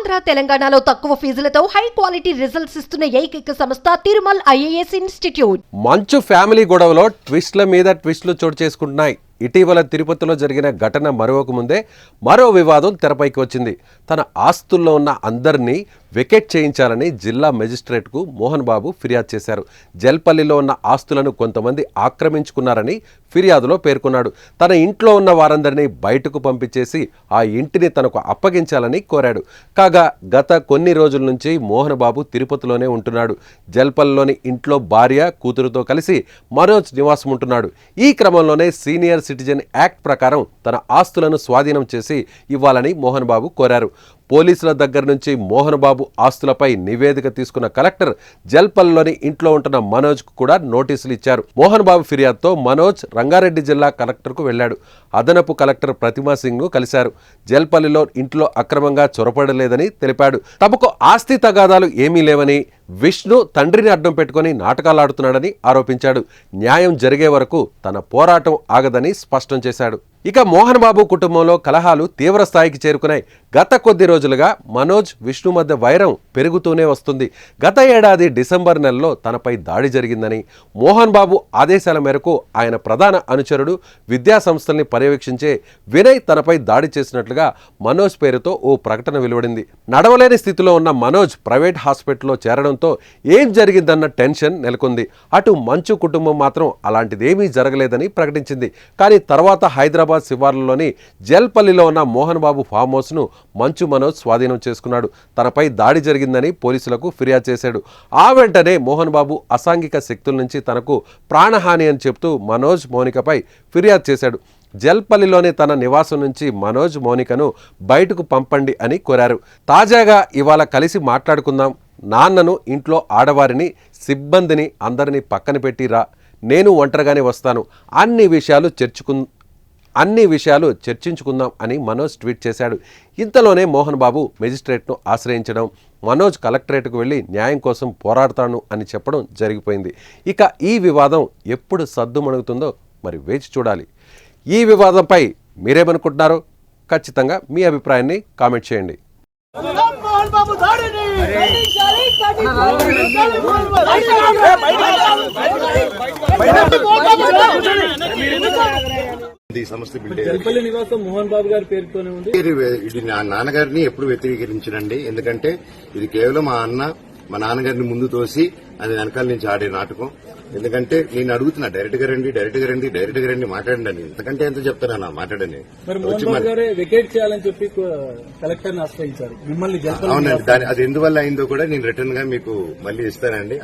ఆంధ్ర తెలంగాణలో తక్కువ ఫీజులతో high quality results ఇస్తున్న ఏకైక సంస్థ తిరుమల్ ఐఏఎస్ ఇన్స్టిట్యూట్. మంచు ఫ్యామిలీ గొడవలో ట్విస్ట్ల మీద ట్విస్ట్లు చోటు చేసుకుంటున్నాయి. ఇటీవల తిరుపతిలో జరిగిన ఘటన మరొక ముందే మరో వివాదం తెరపైకి వచ్చింది. తన ఆస్తుల్లో ఉన్న అందరినీ వెకెట్ చేయించాలని జిల్లా మెజిస్ట్రేట్కు మోహన్ బాబు ఫిర్యాదు చేశారు. జల్పల్లిలో ఉన్న ఆస్తులను కొంతమంది ఆక్రమించుకున్నారని ఫిర్యాదులో పేర్కొన్నాడు. తన ఇంట్లో ఉన్న వారందరినీ బయటకు పంపించేసి ఆ ఇంటిని తనకు అప్పగించాలని కోరాడు. కాగా గత కొన్ని రోజుల నుంచి మోహన్ బాబు తిరుపతిలోనే ఉంటున్నాడు. జల్పల్లిలోని ఇంట్లో భార్య కూతురుతో కలిసి మనోజ్ నివాసం ఉంటున్నాడు. ఈ క్రమంలోనే సీనియర్ సిటిజన్ యాక్ట్ ప్రకారం తన ఆస్తులను స్వాధీనం చేసి ఇవ్వాలని మోహన్ బాబు కోరారు. పోలీసుల దగ్గర నుంచి మోహన్ బాబు ఆస్తులపై నివేదిక తీసుకున్న కలెక్టర్ జల్పల్లిలోని ఇంట్లో ఉంటున్న మనోజ్కు కూడా నోటీసులు ఇచ్చారు. మోహన్ బాబు ఫిర్యాదుతో మనోజ్ రంగారెడ్డి జిల్లా కలెక్టర్కు వెళ్లాడు. అదనపు కలెక్టర్ ప్రతిమా సింగ్ను కలిశారు. జల్పల్లిలో ఇంట్లో అక్రమంగా చొరపడలేదని తెలిపాడు. తమకు ఆస్తి తగాదాలు ఏమీ లేవని, విష్ణు తండ్రిని అడ్డం పెట్టుకుని నాటకాలాడుతున్నాడని ఆరోపించాడు. న్యాయం జరిగే వరకు తన పోరాటం ఆగదని స్పష్టం చేశాడు. ఇక మోహన్ బాబు కుటుంబంలో కలహాలు తీవ్ర స్థాయికి చేరుకున్నాయి. గత కొద్ది రోజులుగా మనోజ్, విష్ణు మధ్య వైరం పెరుగుతూనే వస్తుంది. గత ఏడాది డిసెంబర్ నెలలో తనపై దాడి జరిగిందని, మోహన్ బాబు ఆదేశాల మేరకు ఆయన ప్రధాన అనుచరుడు, విద్యా సంస్థల్ని పర్యవేక్షించే వినయ్ తనపై దాడి చేసినట్లుగా మనోజ్ పేరుతో ఓ ప్రకటన వెలువడింది. నడవలేని స్థితిలో ఉన్న మనోజ్ ప్రైవేట్ హాస్పిటల్లో చేరడంతో ఏం జరిగిందన్న టెన్షన్ నెలకొంది. అటు మంచు కుటుంబం మాత్రం అలాంటిదేమీ జరగలేదని ప్రకటించింది. కానీ తర్వాత హైదరాబాద్ శివార్లలోని జల్పల్లిలో ఉన్న మోహన్ బాబు ఫామ్ హౌస్ను మంచు మనోజ్ స్వాధీనం చేసుకున్నాడు. తనపై దాడి జరిగిందని పోలీసులకు ఫిర్యాదు చేశాడు. ఆ వెంటనే మోహన్ బాబు అసాంఘిక శక్తుల నుంచి తనకు ప్రాణహాని అని చెప్తూ మనోజ్, మౌనికపై ఫిర్యాదు చేశాడు. జల్పల్లిలోని తన నివాసం నుంచి మనోజ్, మౌనికను బయటకు పంపండి అని కోరారు. తాజాగా ఇవాళ కలిసి మాట్లాడుకుందాం, నాన్నను, ఇంట్లో ఆడవారిని, సిబ్బందిని అందరినీ పక్కన పెట్టిరా, నేను ఒంటరిగానే వస్తాను, అన్ని విషయాలు చర్చించుకుందాం అని మనోజ్ ట్వీట్ చేశాడు. ఇంతలోనే మోహన్ బాబు మెజిస్ట్రేట్ను ఆశ్రయించడం, మనోజ్ కలెక్టరేట్కు వెళ్ళి న్యాయం కోసం పోరాడతాను అని చెప్పడం జరిగిపోయింది. ఇక ఈ వివాదం ఎప్పుడు సద్దుమణుగుతుందో మరి వేచి చూడాలి. ఈ వివాదంపై మీరేమనుకుంటున్నారో ఖచ్చితంగా మీ అభిప్రాయాన్ని కామెంట్ చేయండి. జల్పల్లి నివాసం మోహన్ బాబు గారి పేరుతోనే ఉంది. ఇది నా నాన్నగారిని ఎప్పుడు వ్యతిరేకించనండి. ఎందుకంటే ఇది కేవలం మా నాన్నగారిని ముందు తోసి అది వెనకాల నుంచి ఆడే నాటకం. ఎందుకంటే నేను అడుగుతున్నా, డైరెక్ట్ గా రండి మాట్లాడండి అని. ఎంతకంటే ఎంత చెప్తానా మాట్లాడని. మరి మోహన్ బాబు గారే వెకేట్ చేయాలని చెప్పి కలెక్టర్ ని ఆశ్రయించారు మిమ్మల్ని. అవునండి, అది ఎందువల్ల అయిందో కూడా నేను రిటర్న్ గా మీకు మళ్ళీ ఇస్తానండి.